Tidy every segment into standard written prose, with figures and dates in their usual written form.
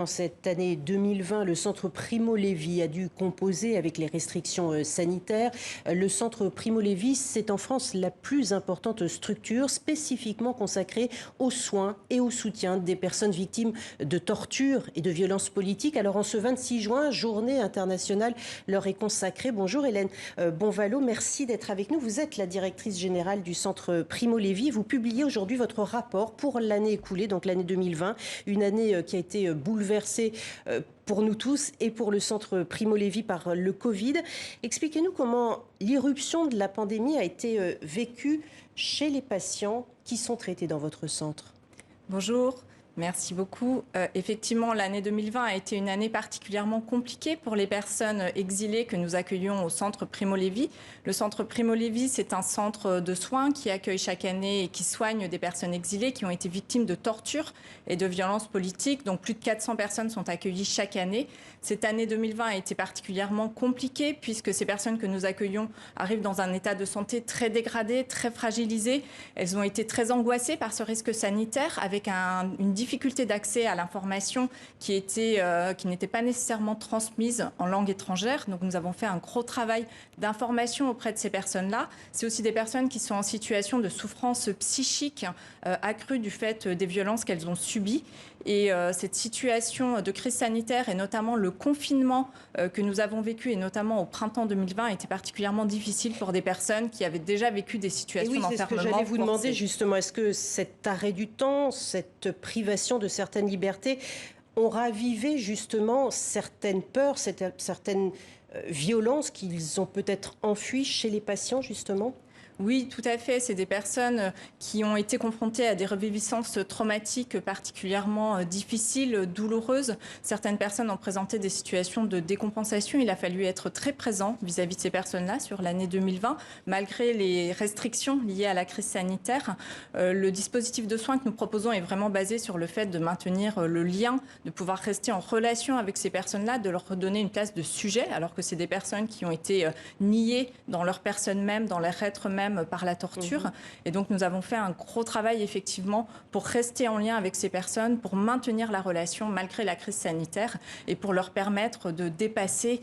En cette année 2020, le centre Primo Levi a dû composer avec les restrictions sanitaires. Le centre Primo Levi, c'est en France la plus importante structure spécifiquement consacrée aux soins et au soutien des personnes victimes de torture et de violences politiques. Alors en ce 26 juin, journée internationale leur est consacrée. Bonjour Hélène Bonvalot, merci d'être avec nous. Vous êtes la directrice générale du centre Primo Levi. Vous publiez aujourd'hui votre rapport pour l'année écoulée, donc l'année 2020, une année qui a été bouleversée pour nous tous et pour le centre Primo Levi par le Covid. Expliquez-nous comment l'irruption de la pandémie a été vécue chez les patients qui sont traités dans votre centre. Bonjour. Merci beaucoup. Effectivement, l'année 2020 a été une année particulièrement compliquée pour les personnes exilées que nous accueillons au centre Primo Levi. Le centre Primo Levi, c'est un centre de soins qui accueille chaque année et qui soigne des personnes exilées qui ont été victimes de torture et de violences politiques. Donc plus de 400 personnes sont accueillies chaque année. Cette année 2020 a été particulièrement compliquée puisque ces personnes que nous accueillons arrivent dans un état de santé très dégradé, très fragilisé. Elles ont été très angoissées par ce risque sanitaire avec une difficulté d'accès à l'information qui n'était pas nécessairement transmise en langue étrangère. Donc nous avons fait un gros travail d'information auprès de ces personnes-là. C'est aussi des personnes qui sont en situation de souffrance psychique accrue du fait des violences qu'elles ont subies. Et cette situation de crise sanitaire et notamment le confinement que nous avons vécu et notamment au printemps 2020 a été particulièrement difficile pour des personnes qui avaient déjà vécu des situations d'enfermement forcé. C'est ce que j'allais vous demander justement. Est-ce que cet arrêt du temps, cette privation de certaines libertés ont ravivé justement certaines peurs, certaines violences qu'ils ont peut-être enfuies chez les patients justement ? Oui, tout à fait. C'est des personnes qui ont été confrontées à des reviviscences traumatiques particulièrement difficiles, douloureuses. Certaines personnes ont présenté des situations de décompensation. Il a fallu être très présent vis-à-vis de ces personnes-là sur l'année 2020, malgré les restrictions liées à la crise sanitaire. Le dispositif de soins que nous proposons est vraiment basé sur le fait de maintenir le lien, de pouvoir rester en relation avec ces personnes-là, de leur donner une place de sujet, alors que c'est des personnes qui ont été niées dans leur personne même, dans leur être même, par la torture. Et donc nous avons fait un gros travail effectivement pour rester en lien avec ces personnes, pour maintenir la relation malgré la crise sanitaire et pour leur permettre de dépasser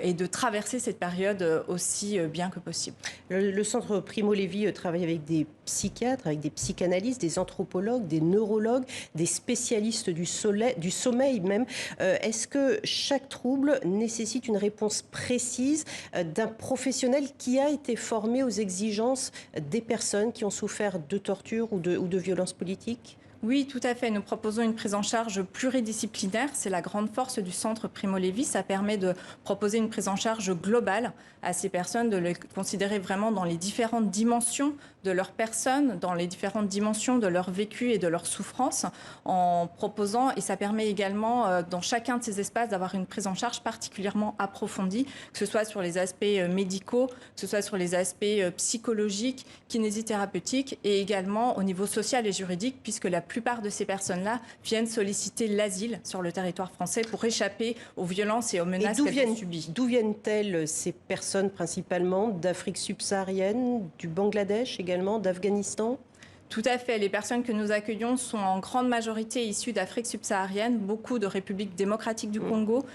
et de traverser cette période aussi bien que possible. Le centre Primo Levi travaille avec des psychiatres, avec des psychanalystes, des anthropologues, des neurologues, des spécialistes du sommeil même. Est-ce que chaque trouble nécessite une réponse précise d'un professionnel qui a été formé aux exigences des personnes qui ont souffert de torture ou de violences politiques ? Oui, tout à fait. Nous proposons une prise en charge pluridisciplinaire. C'est la grande force du centre Primo Levi. Ça permet de proposer une prise en charge globale à ces personnes, de les considérer vraiment dans les différentes dimensions de leur personne, dans les différentes dimensions de leur vécu et de leur souffrance, en proposant, et ça permet également dans chacun de ces espaces d'avoir une prise en charge particulièrement approfondie, que ce soit sur les aspects médicaux, que ce soit sur les aspects psychologiques, kinésithérapeutiques et également au niveau social et juridique, puisque la plupart de ces personnes-là viennent solliciter l'asile sur le territoire français pour échapper aux violences et aux menaces qu'elles ont subies. D'où viennent-elles ces personnes principalement? D'Afrique subsaharienne, du Bangladesh également, d'Afghanistan? Tout à fait. Les personnes que nous accueillons sont en grande majorité issues d'Afrique subsaharienne, beaucoup de République démocratique du Congo,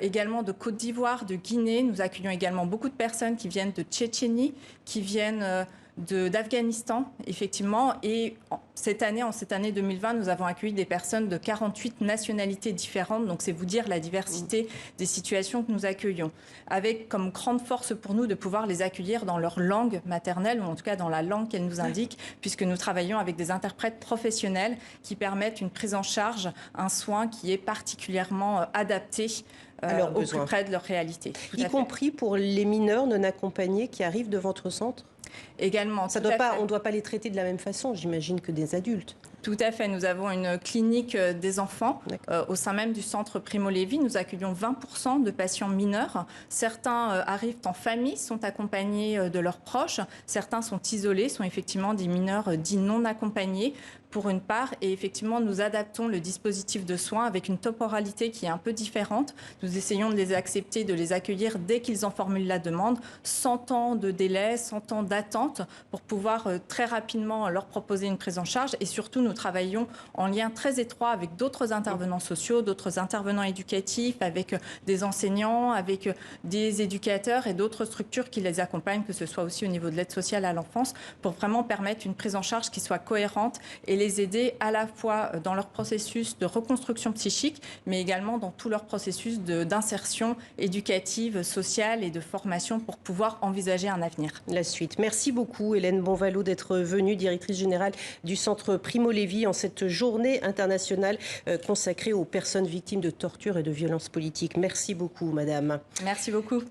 également de Côte d'Ivoire, de Guinée. Nous accueillons également beaucoup de personnes qui viennent de Tchétchénie, qui viennent d'Afghanistan, effectivement. Et en cette année 2020, nous avons accueilli des personnes de 48 nationalités différentes. Donc, c'est vous dire la diversité des situations que nous accueillons. Avec comme grande force pour nous de pouvoir les accueillir dans leur langue maternelle, ou en tout cas dans la langue qu'elles nous indiquent, puisque nous travaillons avec des interprètes professionnels qui permettent une prise en charge, un soin qui est particulièrement adapté au plus près de leur réalité. Y compris pour les mineurs non accompagnés qui arrivent de votre centre ? Également. On ne doit pas les traiter de la même façon, j'imagine, que des adultes. Tout à fait. Nous avons une clinique des enfants au sein même du centre Primo Levi. Nous accueillons 20% de patients mineurs. Certains arrivent en famille, sont accompagnés de leurs proches. Certains sont isolés, sont effectivement des mineurs dits non accompagnés. pour une part, et effectivement, nous adaptons le dispositif de soins avec une temporalité qui est un peu différente. Nous essayons de les accepter, de les accueillir dès qu'ils en formulent la demande, sans temps de délai, sans temps d'attente, pour pouvoir très rapidement leur proposer une prise en charge. Et surtout, nous travaillons en lien très étroit avec d'autres intervenants sociaux, d'autres intervenants éducatifs, avec des enseignants, avec des éducateurs et d'autres structures qui les accompagnent, que ce soit aussi au niveau de l'aide sociale à l'enfance, pour vraiment permettre une prise en charge qui soit cohérente et les aider à la fois dans leur processus de reconstruction psychique, mais également dans tout leur processus d'insertion éducative, sociale et de formation pour pouvoir envisager un avenir. La suite. Merci beaucoup Hélène Bonvalot d'être venue, directrice générale du Centre Primo Levi, en cette journée internationale consacrée aux personnes victimes de torture et de violences politiques. Merci beaucoup madame. Merci beaucoup.